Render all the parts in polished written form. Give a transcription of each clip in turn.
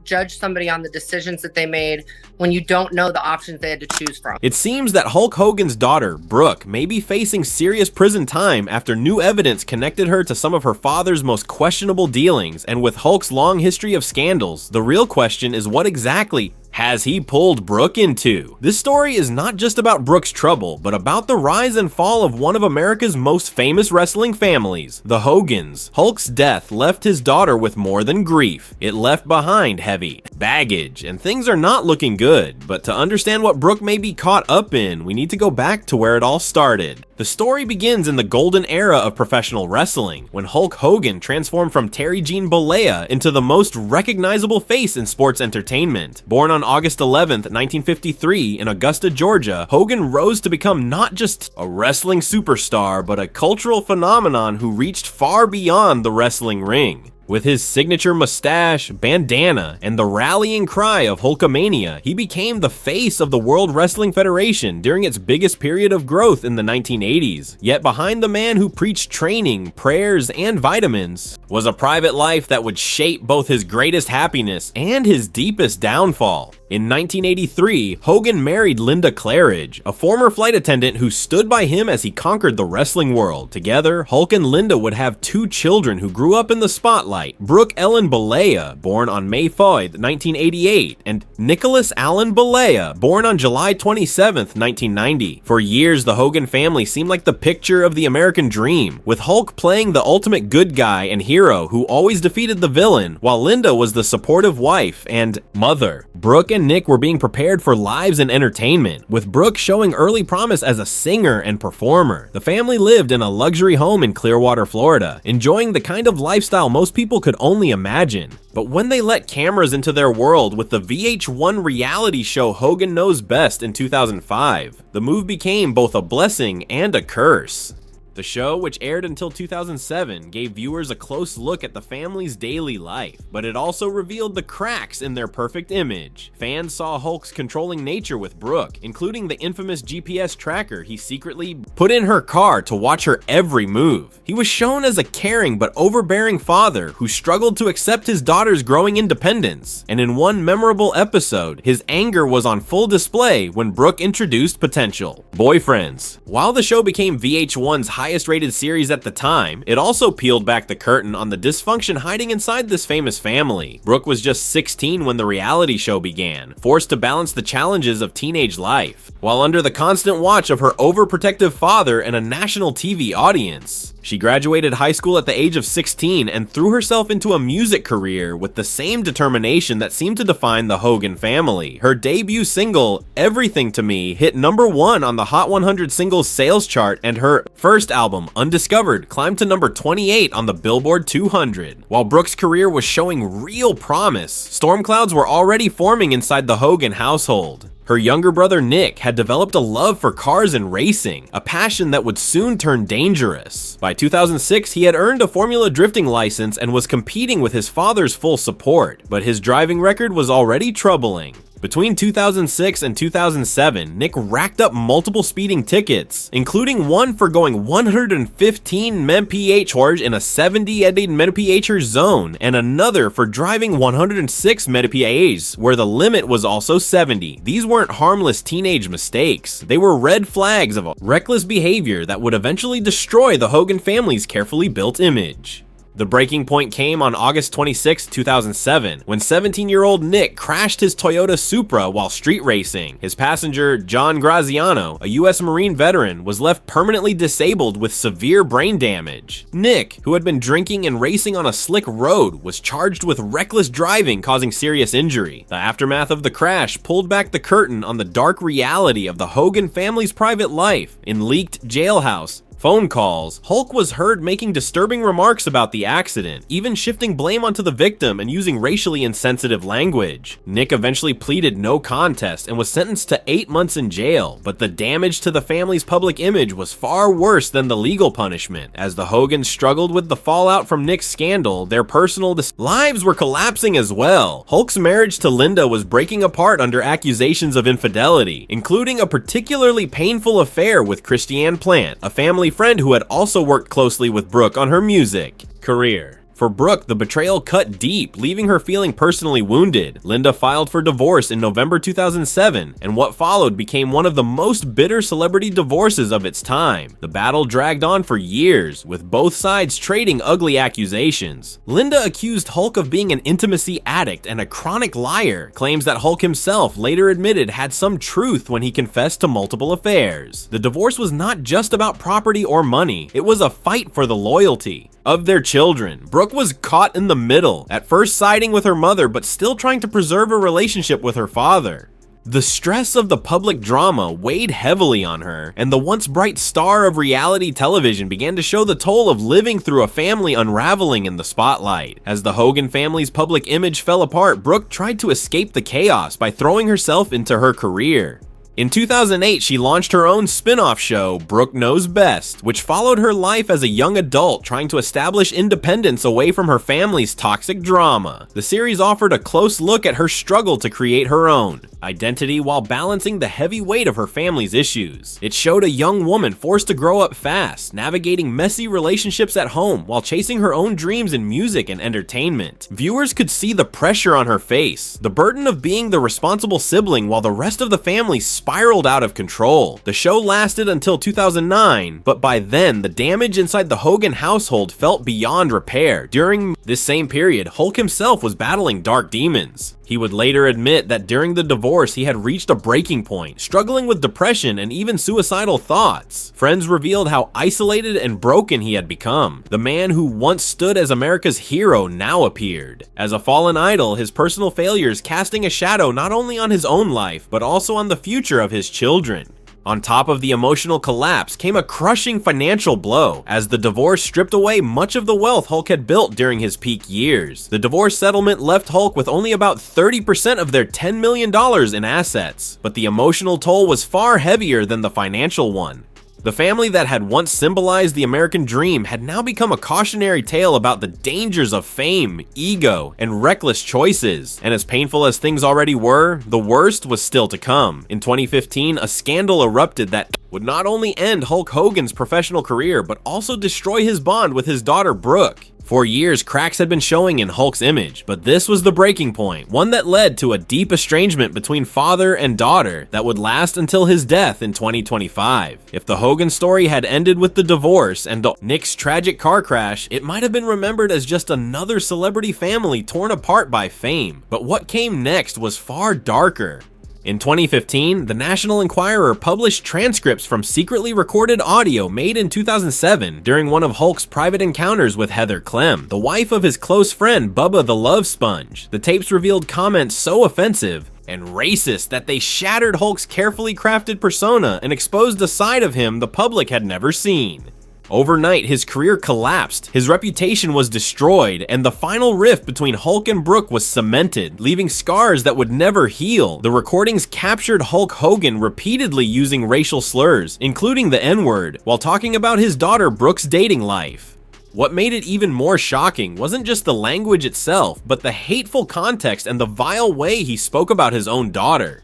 judge somebody on the decisions that they made when you don't know the options they had to choose from. It seems that Hulk Hogan's daughter, Brooke, may be facing serious prison time after new evidence connected her to some of her father's most questionable dealings, and with Hulk's long history of scandals, the real question is what exactly has he pulled Brooke into? This story is not just about Brooke's trouble, but about the rise and fall of one of America's most famous wrestling families, the Hogans. Hulk's death left his daughter with more than grief. It left behind heavy baggage, and things are not looking good. But to understand what Brooke may be caught up in, we need to go back to where it all started. The story begins in the golden era of professional wrestling, when Hulk Hogan transformed from Terry Jean Bollea into the most recognizable face in sports entertainment. Born on August 11th, 1953 in Augusta, Georgia, Hogan rose to become not just a wrestling superstar, but a cultural phenomenon who reached far beyond the wrestling ring. With his signature mustache, bandana, and the rallying cry of Hulkamania, he became the face of the World Wrestling Federation during its biggest period of growth in the 1980s. Yet behind the man who preached training, prayers, and vitamins was a private life that would shape both his greatest happiness and his deepest downfall. In 1983, Hogan married Linda Claridge, a former flight attendant who stood by him as he conquered the wrestling world. Together, Hulk and Linda would have 2 children who grew up in the spotlight: Brooke Ellen Bollea, born on May 5, 1988, and Nicholas Allen Bollea, born on July 27, 1990. For years, the Hogan family seemed like the picture of the American dream, with Hulk playing the ultimate good guy and hero who always defeated the villain, while Linda was the supportive wife and mother. Brooke and Nick were being prepared for lives and entertainment, with Brooke showing early promise as a singer and performer. The family lived in a luxury home in Clearwater, Florida, enjoying the kind of lifestyle most people could only imagine. But when they let cameras into their world with the VH1 reality show Hogan Knows Best in 2005, the move became both a blessing and a curse. The show, which aired until 2007, gave viewers a close look at the family's daily life, but it also revealed the cracks in their perfect image. Fans saw Hulk's controlling nature with Brooke, including the infamous GPS tracker he secretly put in her car to watch her every move. He was shown as a caring but overbearing father who struggled to accept his daughter's growing independence, and in one memorable episode, his anger was on full display when Brooke introduced potential boyfriends. While the show became VH1's highest rated series at the time, it also peeled back the curtain on the dysfunction hiding inside this famous family. Brooke was just 16 when the reality show began, forced to balance the challenges of teenage life, while under the constant watch of her overprotective father and a national TV audience. She graduated high school at the age of 16 and threw herself into a music career with the same determination that seemed to define the Hogan family. Her debut single, Everything to Me, hit #1 on the Hot 100 singles sales chart, and her first album, Undiscovered, climbed to number 28 on the Billboard 200. While Brooke's career was showing real promise, storm clouds were already forming inside the Hogan household. Her younger brother Nick had developed a love for cars and racing, a passion that would soon turn dangerous. By 2006, he had earned a Formula drifting license and was competing with his father's full support, but his driving record was already troubling. Between 2006 and 2007, Nick racked up multiple speeding tickets, including one for going 115 mph in a 70 mph zone, and another for driving 106 mph, where the limit was also 70. These weren't harmless teenage mistakes. They were red flags of reckless behavior that would eventually destroy the Hogan family's carefully built image. The breaking point came on August 26, 2007, when 17-year-old Nick crashed his Toyota Supra while street racing. His passenger, John Graziano, a U.S. Marine veteran, was left permanently disabled with severe brain damage. Nick, who had been drinking and racing on a slick road, was charged with reckless driving causing serious injury. The aftermath of the crash pulled back the curtain on the dark reality of the Hogan family's private life. In leaked jailhouse phone calls, Hulk was heard making disturbing remarks about the accident, even shifting blame onto the victim and using racially insensitive language. Nick eventually pleaded no contest and was sentenced to 8 months in jail, but the damage to the family's public image was far worse than the legal punishment. As the Hogans struggled with the fallout from Nick's scandal, their personal lives were collapsing as well. Hulk's marriage to Linda was breaking apart under accusations of infidelity, including a particularly painful affair with Christiane Plant, a family friend who had also worked closely with Brooke on her music career. For Brooke, the betrayal cut deep, leaving her feeling personally wounded. Linda filed for divorce in November 2007, and what followed became one of the most bitter celebrity divorces of its time. The battle dragged on for years, with both sides trading ugly accusations. Linda accused Hulk of being an intimacy addict and a chronic liar, claims that Hulk himself later admitted had some truth when he confessed to multiple affairs. The divorce was not just about property or money, it was a fight for the loyalty of their children. Brooke was caught in the middle, at first siding with her mother but still trying to preserve a relationship with her father. The stress of the public drama weighed heavily on her, and the once bright star of reality television began to show the toll of living through a family unraveling in the spotlight. As the Hogan family's public image fell apart, Brooke tried to escape the chaos by throwing herself into her career. In 2008, she launched her own spin-off show, Brooke Knows Best, which followed her life as a young adult trying to establish independence away from her family's toxic drama. The series offered a close look at her struggle to create her own identity while balancing the heavy weight of her family's issues. It showed a young woman forced to grow up fast, navigating messy relationships at home while chasing her own dreams in music and entertainment. Viewers could see the pressure on her face, the burden of being the responsible sibling while the rest of the family spiraled out of control. The show lasted until 2009, but by then, the damage inside the Hogan household felt beyond repair. During this same period, Hulk himself was battling dark demons. He would later admit that during the divorce, he had reached a breaking point, struggling with depression and even suicidal thoughts. Friends revealed how isolated and broken he had become. The man who once stood as America's hero now appeared. As a fallen idol, his personal failures casting a shadow not only on his own life, but also on the future of his children. On top of the emotional collapse came a crushing financial blow, as the divorce stripped away much of the wealth Hulk had built during his peak years. The divorce settlement left Hulk with only about 30% of their $10 million in assets, but the emotional toll was far heavier than the financial one. The family that had once symbolized the American dream had now become a cautionary tale about the dangers of fame, ego, and reckless choices. And as painful as things already were, the worst was still to come. In 2015, a scandal erupted that would not only end Hulk Hogan's professional career, but also destroy his bond with his daughter Brooke. For years, cracks had been showing in Hulk's image, but this was the breaking point, one that led to a deep estrangement between father and daughter that would last until his death in 2025. If the Hogan story had ended with the divorce and Nick's tragic car crash, it might have been remembered as just another celebrity family torn apart by fame. But what came next was far darker. In 2015, the National Enquirer published transcripts from secretly recorded audio made in 2007 during one of Hulk's private encounters with Heather Clem, the wife of his close friend Bubba the Love Sponge. The tapes revealed comments so offensive and racist that they shattered Hulk's carefully crafted persona and exposed a side of him the public had never seen. Overnight, his career collapsed, his reputation was destroyed, and the final rift between Hulk and Brooke was cemented, leaving scars that would never heal. The recordings captured Hulk Hogan repeatedly using racial slurs, including the N-word, while talking about his daughter Brooke's dating life. What made it even more shocking wasn't just the language itself, but the hateful context and the vile way he spoke about his own daughter.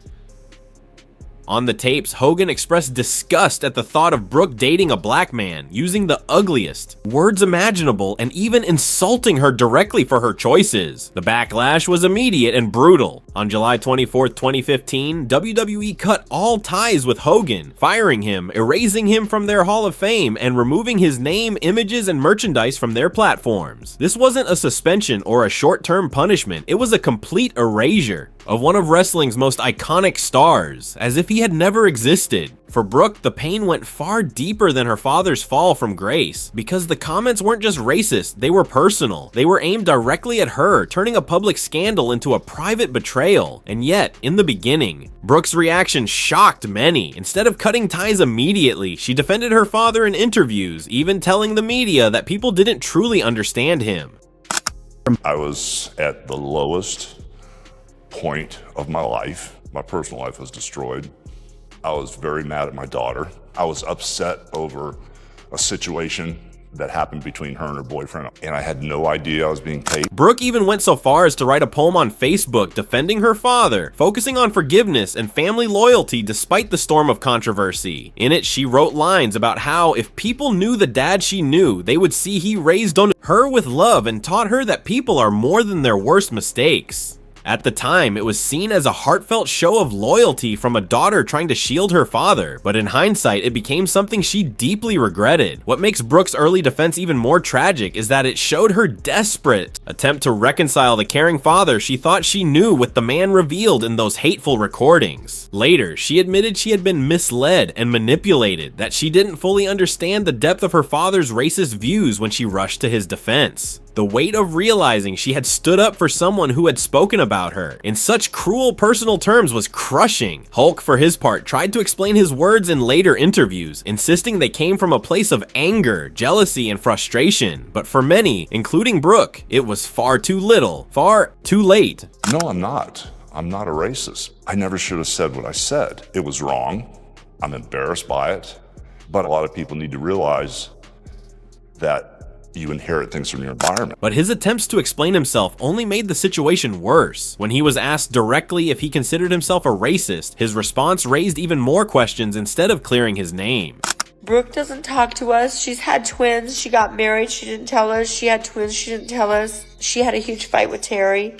On the tapes, Hogan expressed disgust at the thought of Brooke dating a black man, using the ugliest words imaginable and even insulting her directly for her choices. The backlash was immediate and brutal. On July 24, 2015, WWE cut all ties with Hogan, firing him, erasing him from their Hall of Fame, and removing his name, images, and merchandise from their platforms. This wasn't a suspension or a short-term punishment, it was a complete erasure of one of wrestling's most iconic stars, as if he had never existed. For Brooke, the pain went far deeper than her father's fall from grace, because the comments weren't just racist, they were personal. They were aimed directly at her, turning a public scandal into a private betrayal. And yet, in the beginning, Brooke's reaction shocked many. Instead of cutting ties immediately, she defended her father in interviews, even telling the media that people didn't truly understand him. I was at the lowest point of my life. My personal life was destroyed. I was very mad at my daughter. I was upset over a situation that happened between her and her boyfriend, and I had no idea I was being taped. Brooke even went so far as to write a poem on Facebook defending her father, focusing on forgiveness and family loyalty despite the storm of controversy. In it, she wrote lines about how if people knew the dad she knew, they would see he raised her with love and taught her that people are more than their worst mistakes. At the time, it was seen as a heartfelt show of loyalty from a daughter trying to shield her father, but in hindsight, it became something she deeply regretted. What makes Brooke's early defense even more tragic is that it showed her desperate attempt to reconcile the caring father she thought she knew with the man revealed in those hateful recordings. Later, she admitted she had been misled and manipulated, that she didn't fully understand the depth of her father's racist views when she rushed to his defense. The weight of realizing she had stood up for someone who had spoken about her in such cruel personal terms was crushing. Hulk, for his part, tried to explain his words in later interviews, insisting they came from a place of anger, jealousy, and frustration. But for many, including Brooke, it was far too little, far too late. No, I'm not. I'm not a racist. I never should have said what I said. It was wrong. I'm embarrassed by it. But a lot of people need to realize that you inherit things from your environment. But his attempts to explain himself only made the situation worse. When he was asked directly if he considered himself a racist, his response raised even more questions instead of clearing his name. Brooke doesn't talk to us. She's had twins. She got married. She didn't tell us. She had twins. She didn't tell us. She had a huge fight with Terry.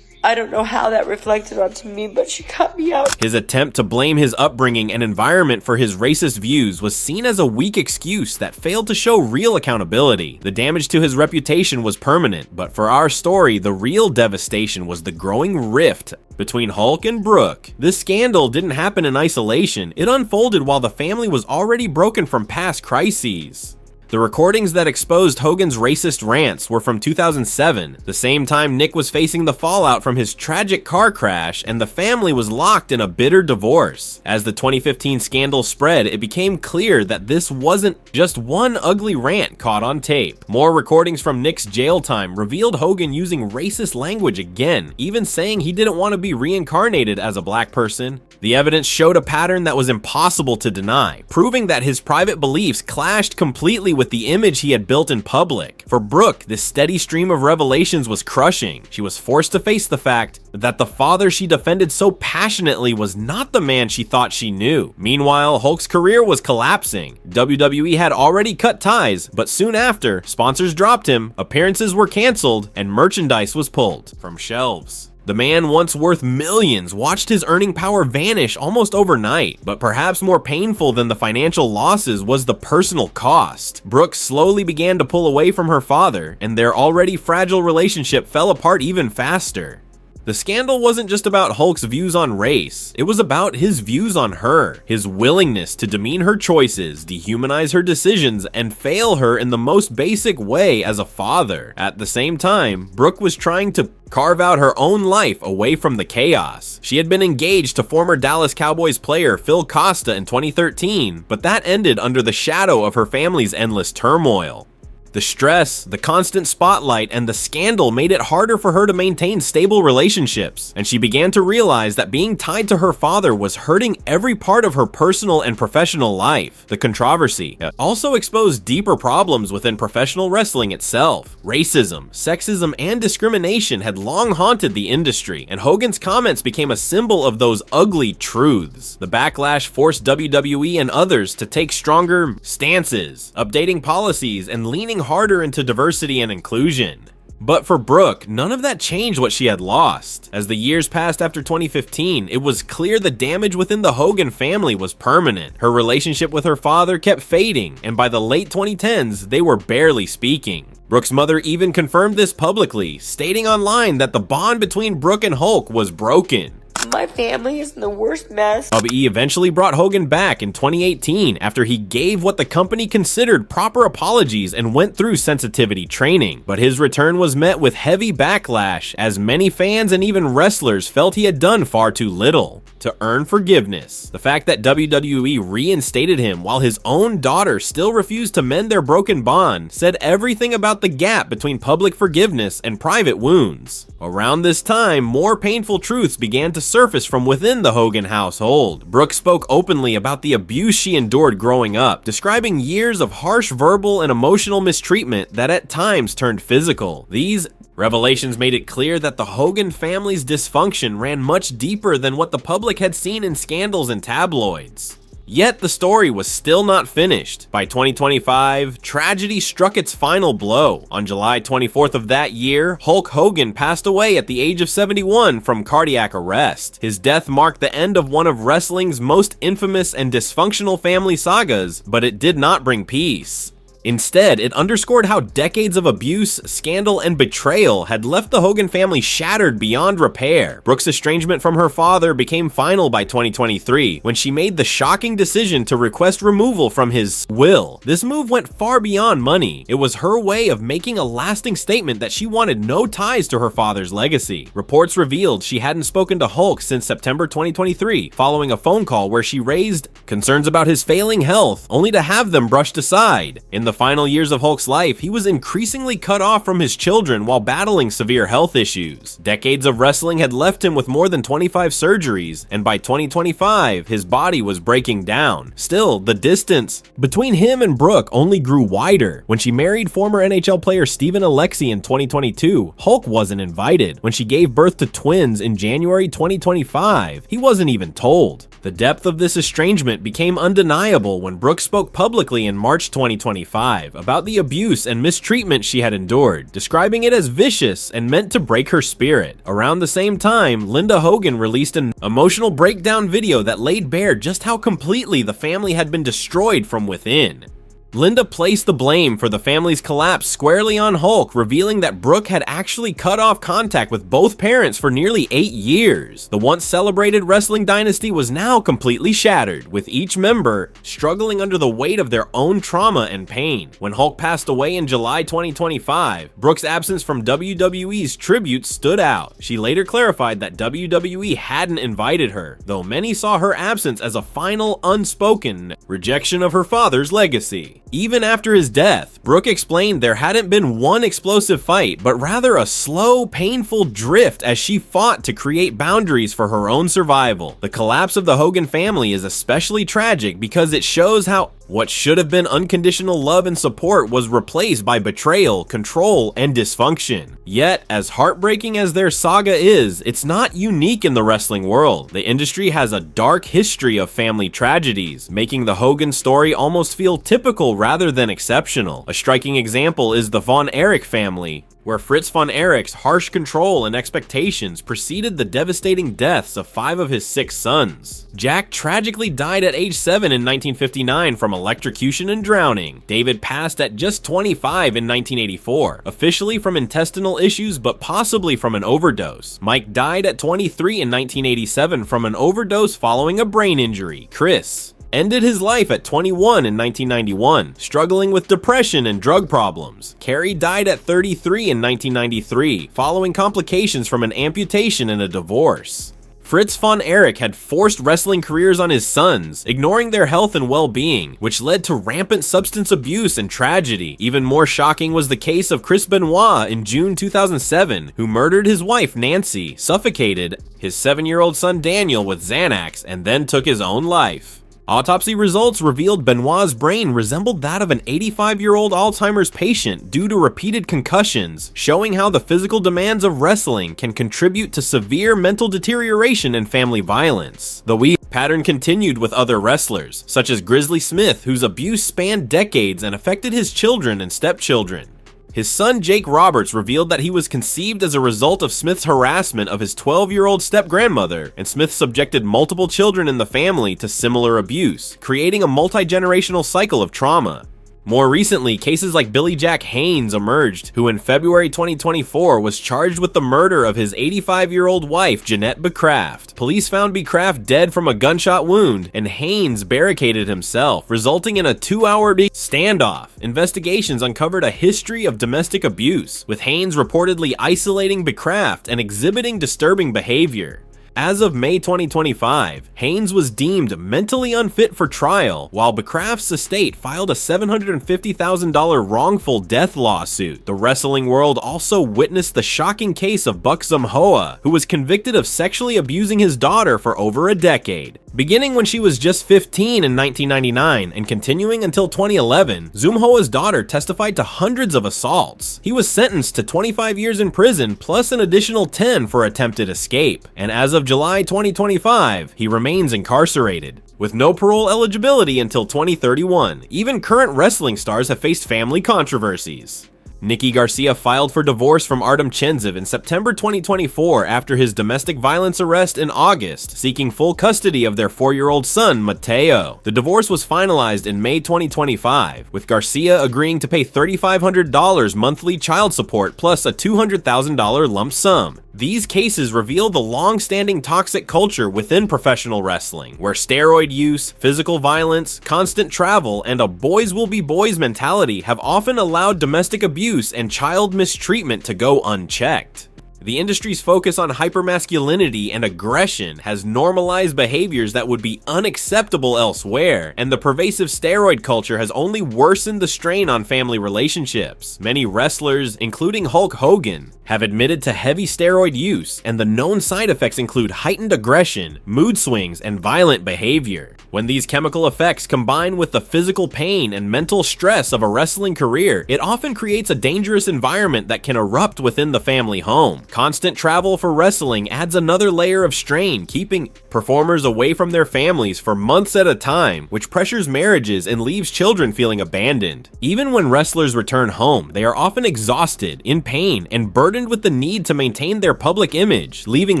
I don't know how that reflected onto me, but she cut me out. His attempt to blame his upbringing and environment for his racist views was seen as a weak excuse that failed to show real accountability. The damage to his reputation was permanent, but for our story, the real devastation was the growing rift between Hulk and Brooke. This scandal didn't happen in isolation. It unfolded while the family was already broken from past crises. The recordings that exposed Hogan's racist rants were from 2007, the same time Nick was facing the fallout from his tragic car crash, and the family was locked in a bitter divorce. As the 2015 scandal spread, it became clear that this wasn't just one ugly rant caught on tape. More recordings from Nick's jail time revealed Hogan using racist language again, even saying he didn't want to be reincarnated as a black person. The evidence showed a pattern that was impossible to deny, proving that his private beliefs clashed completely with the image he had built in public. For Brooke, this steady stream of revelations was crushing. She was forced to face the fact that the father she defended so passionately was not the man she thought she knew. Meanwhile, Hulk's career was collapsing. WWE had already cut ties, but soon after, sponsors dropped him, appearances were canceled, and merchandise was pulled from shelves. The man once worth millions watched his earning power vanish almost overnight, but perhaps more painful than the financial losses was the personal cost. Brooke slowly began to pull away from her father, and their already fragile relationship fell apart even faster. The scandal wasn't just about Hulk's views on race, it was about his views on her, his willingness to demean her choices, dehumanize her decisions, and fail her in the most basic way as a father. At the same time, Brooke was trying to carve out her own life away from the chaos. She had been engaged to former Dallas Cowboys player Phil Costa in 2013, but that ended under the shadow of her family's endless turmoil. The stress, the constant spotlight, and the scandal made it harder for her to maintain stable relationships, and she began to realize that being tied to her father was hurting every part of her personal and professional life. The controversy also exposed deeper problems within professional wrestling itself. Racism, sexism, and discrimination had long haunted the industry, and Hogan's comments became a symbol of those ugly truths. The backlash forced WWE and others to take stronger stances, updating policies and leaning harder into diversity and inclusion. But for Brooke, none of that changed what she had lost. As the years passed after 2015, it was clear the damage within the Hogan family was permanent. Her relationship with her father kept fading, and by the late 2010s, they were barely speaking. Brooke's mother even confirmed this publicly, stating online that the bond between Brooke and Hulk was broken. My family is in the worst mess. WWE eventually brought Hogan back in 2018 after he gave what the company considered proper apologies and went through sensitivity training. But his return was met with heavy backlash, as many fans and even wrestlers felt he had done far too little to earn forgiveness. The fact that WWE reinstated him while his own daughter still refused to mend their broken bond said everything about the gap between public forgiveness and private wounds. Around this time, more painful truths began to surface from within the Hogan household. Brooke spoke openly about the abuse she endured growing up, describing years of harsh verbal and emotional mistreatment that at times turned physical. These revelations made it clear that the Hogan family's dysfunction ran much deeper than what the public had seen in scandals and tabloids. Yet the story was still not finished. By 2025, tragedy struck its final blow. On July 24th of that year, Hulk Hogan passed away at the age of 71 from cardiac arrest. His death marked the end of one of wrestling's most infamous and dysfunctional family sagas, but it did not bring peace. Instead, it underscored how decades of abuse, scandal, and betrayal had left the Hogan family shattered beyond repair. Brooke's estrangement from her father became final by 2023, when she made the shocking decision to request removal from his will. This move went far beyond money. It was her way of making a lasting statement that she wanted no ties to her father's legacy. Reports revealed she hadn't spoken to Hulk since September 2023, following a phone call where she raised concerns about his failing health, only to have them brushed aside. In the final years of Hulk's life, he was increasingly cut off from his children while battling severe health issues. Decades of wrestling had left him with more than 25 surgeries, and by 2025, his body was breaking down. Still, the distance between him and Brooke only grew wider. When she married former NHL player Steven Alexi in 2022, Hulk wasn't invited. When she gave birth to twins in January 2025, he wasn't even told. The depth of this estrangement became undeniable when Brooke spoke publicly in March 2025 about the abuse and mistreatment she had endured, describing it as vicious and meant to break her spirit. Around the same time, Linda Hogan released an emotional breakdown video that laid bare just how completely the family had been destroyed from within. Linda placed the blame for the family's collapse squarely on Hulk, revealing that Brooke had actually cut off contact with both parents for nearly 8 years. The once celebrated wrestling dynasty was now completely shattered, with each member struggling under the weight of their own trauma and pain. When Hulk passed away in July 2025, Brooke's absence from WWE's tribute stood out. She later clarified that WWE hadn't invited her, though many saw her absence as a final, unspoken rejection of her father's legacy. Even after his death, Brooke explained there hadn't been one explosive fight, but rather a slow, painful drift as she fought to create boundaries for her own survival. The collapse of the Hogan family is especially tragic because it shows how what should have been unconditional love and support was replaced by betrayal, control, and dysfunction. Yet, as heartbreaking as their saga is, it's not unique in the wrestling world. The industry has a dark history of family tragedies, making the Hogan story almost feel typical rather than exceptional. A striking example is the Von Erich family, where Fritz von Erich's harsh control and expectations preceded the devastating deaths of 5 of his 6 sons. Jack tragically died at age 7 in 1959 from electrocution and drowning. David passed at just 25 in 1984, officially from intestinal issues but possibly from an overdose. Mike died at 23 in 1987 from an overdose following a brain injury. Chris ended his life at 21 in 1991, struggling with depression and drug problems. Carrie died at 33 in 1993, following complications from an amputation and a divorce. Fritz von Erich had forced wrestling careers on his sons, ignoring their health and well-being, which led to rampant substance abuse and tragedy. Even more shocking was the case of Chris Benoit in June 2007, who murdered his wife Nancy, suffocated his 7-year-old son Daniel with Xanax, and then took his own life. Autopsy results revealed Benoit's brain resembled that of an 85-year-old Alzheimer's patient due to repeated concussions, showing how the physical demands of wrestling can contribute to severe mental deterioration and family violence. The pattern continued with other wrestlers, such as Grizzly Smith, whose abuse spanned decades and affected his children and stepchildren. His son Jake Roberts revealed that he was conceived as a result of Smith's harassment of his 12-year-old step-grandmother, and Smith subjected multiple children in the family to similar abuse, creating a multi-generational cycle of trauma. More recently, cases like Billy Jack Haynes emerged, who in February 2024 was charged with the murder of his 85-year-old wife, Jeanette Becraft. Police found Becraft dead from a gunshot wound, and Haynes barricaded himself, resulting in a 2-hour standoff. Investigations uncovered a history of domestic abuse, with Haynes reportedly isolating Becraft and exhibiting disturbing behavior. As of May 2025, Haynes was deemed mentally unfit for trial, while Becraft's estate filed a $750,000 wrongful death lawsuit. The wrestling world also witnessed the shocking case of Buxom Hoa, who was convicted of sexually abusing his daughter for over a decade. Beginning when she was just 15 in 1999 and continuing until 2011, Zoom Hoa's daughter testified to hundreds of assaults. He was sentenced to 25 years in prison plus an additional 10 for attempted escape, and as of July 2025, he remains incarcerated. With no parole eligibility until 2031, even current wrestling stars have faced family controversies. Nikki Garcia filed for divorce from Artem Chenzev in September 2024 after his domestic violence arrest in August, seeking full custody of their 4-year-old son, Mateo. The divorce was finalized in May 2025, with Garcia agreeing to pay $3,500 monthly child support plus a $200,000 lump sum. These cases reveal the long-standing toxic culture within professional wrestling, where steroid use, physical violence, constant travel, and a boys will be boys mentality have often allowed domestic abuse and child mistreatment to go unchecked. The industry's focus on hypermasculinity and aggression has normalized behaviors that would be unacceptable elsewhere, and the pervasive steroid culture has only worsened the strain on family relationships. Many wrestlers, including Hulk Hogan, have admitted to heavy steroid use, and the known side effects include heightened aggression, mood swings, and violent behavior. When these chemical effects combine with the physical pain and mental stress of a wrestling career, it often creates a dangerous environment that can erupt within the family home. Constant travel for wrestling adds another layer of strain, keeping performers away from their families for months at a time, which pressures marriages and leaves children feeling abandoned. Even when wrestlers return home, they are often exhausted, in pain, and burdened with the need to maintain their public image, leaving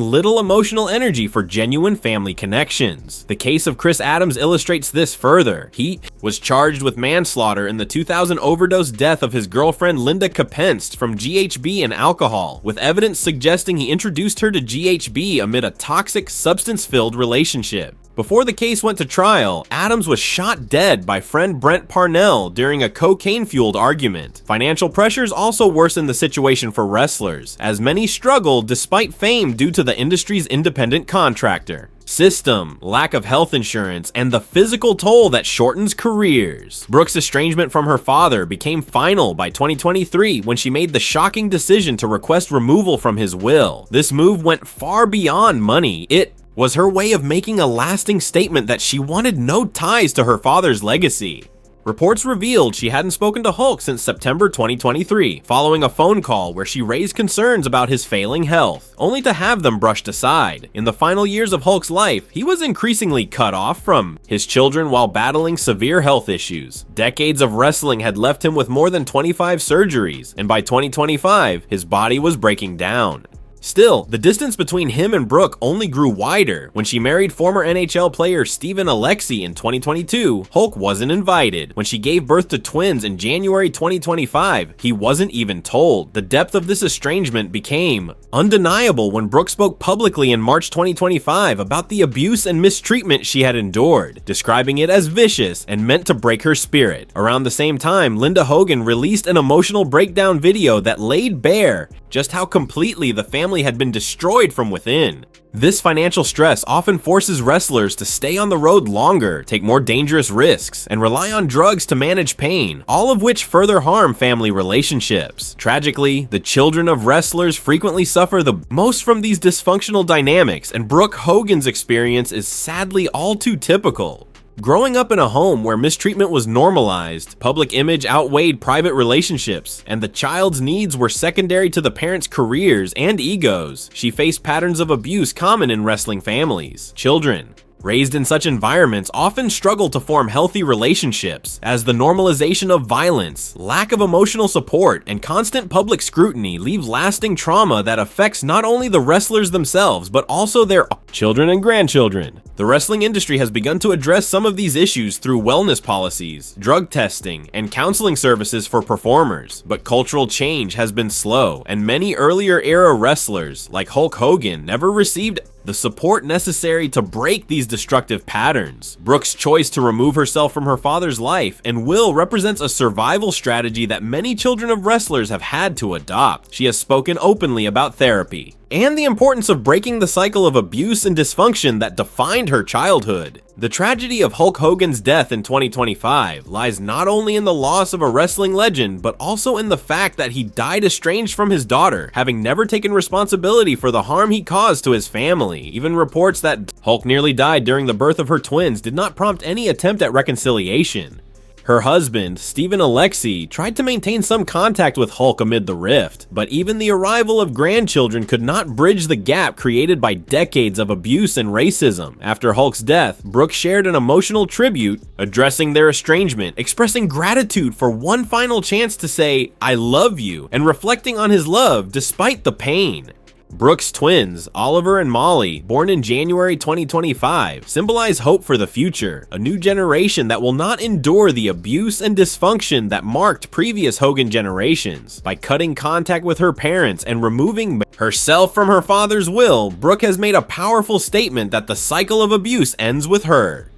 little emotional energy for genuine family connections. The case of Chris Adams illustrates this further. He was charged with manslaughter in the 2000 overdose death of his girlfriend Linda Kapenst from GHB and alcohol, with evidence suggesting he introduced her to GHB amid a toxic, substance-filled relationship. Before the case went to trial, Adams was shot dead by friend Brent Parnell during a cocaine-fueled argument. Financial pressures also worsened the situation for wrestlers, as many struggled despite fame due to the industry's independent contractor system, lack of health insurance, and the physical toll that shortens careers. Brooke's estrangement from her father became final by 2023 when she made the shocking decision to request removal from his will. This move went far beyond money. It was her way of making a lasting statement that she wanted no ties to her father's legacy. Reports revealed she hadn't spoken to Hulk since September 2023, following a phone call where she raised concerns about his failing health, only to have them brushed aside. In the final years of Hulk's life, he was increasingly cut off from his children while battling severe health issues. Decades of wrestling had left him with more than 25 surgeries, and by 2025, his body was breaking down. Still, the distance between him and Brooke only grew wider. When she married former NHL player Steven Alexi in 2022, Hulk wasn't invited. When she gave birth to twins in January 2025, he wasn't even told. The depth of this estrangement became undeniable when Brooke spoke publicly in March 2025 about the abuse and mistreatment she had endured, describing it as vicious and meant to break her spirit. Around the same time, Linda Hogan released an emotional breakdown video that laid bare just how completely the family had been destroyed from within. This financial stress often forces wrestlers to stay on the road longer, take more dangerous risks, and rely on drugs to manage pain, all of which further harm family relationships. Tragically, the children of wrestlers frequently suffer the most from these dysfunctional dynamics, and Brooke Hogan's experience is sadly all too typical. Growing up in a home where mistreatment was normalized, public image outweighed private relationships, and the child's needs were secondary to the parents' careers and egos, she faced patterns of abuse common in wrestling families. Children raised in such environments often struggle to form healthy relationships, as the normalization of violence, lack of emotional support, and constant public scrutiny leave lasting trauma that affects not only the wrestlers themselves, but also their children and grandchildren. The wrestling industry has begun to address some of these issues through wellness policies, drug testing, and counseling services for performers, but cultural change has been slow, and many earlier era wrestlers, like Hulk Hogan, never received the support necessary to break these destructive patterns. Brooke's choice to remove herself from her father's life and will represents a survival strategy that many children of wrestlers have had to adopt. She has spoken openly about therapy and the importance of breaking the cycle of abuse and dysfunction that defined her childhood. The tragedy of Hulk Hogan's death in 2025 lies not only in the loss of a wrestling legend, but also in the fact that he died estranged from his daughter, having never taken responsibility for the harm he caused to his family. Even reports that Hulk nearly died during the birth of her twins did not prompt any attempt at reconciliation. Her husband, Stephen Alexi, tried to maintain some contact with Hulk amid the rift, but even the arrival of grandchildren could not bridge the gap created by decades of abuse and racism. After Hulk's death, Brooke shared an emotional tribute, addressing their estrangement, expressing gratitude for one final chance to say, "I love you," and reflecting on his love despite the pain. Brooke's twins, Oliver and Molly, born in January 2025, symbolize hope for the future, a new generation that will not endure the abuse and dysfunction that marked previous Hogan generations. By cutting contact with her parents and removing herself from her father's will, Brooke has made a powerful statement that the cycle of abuse ends with her.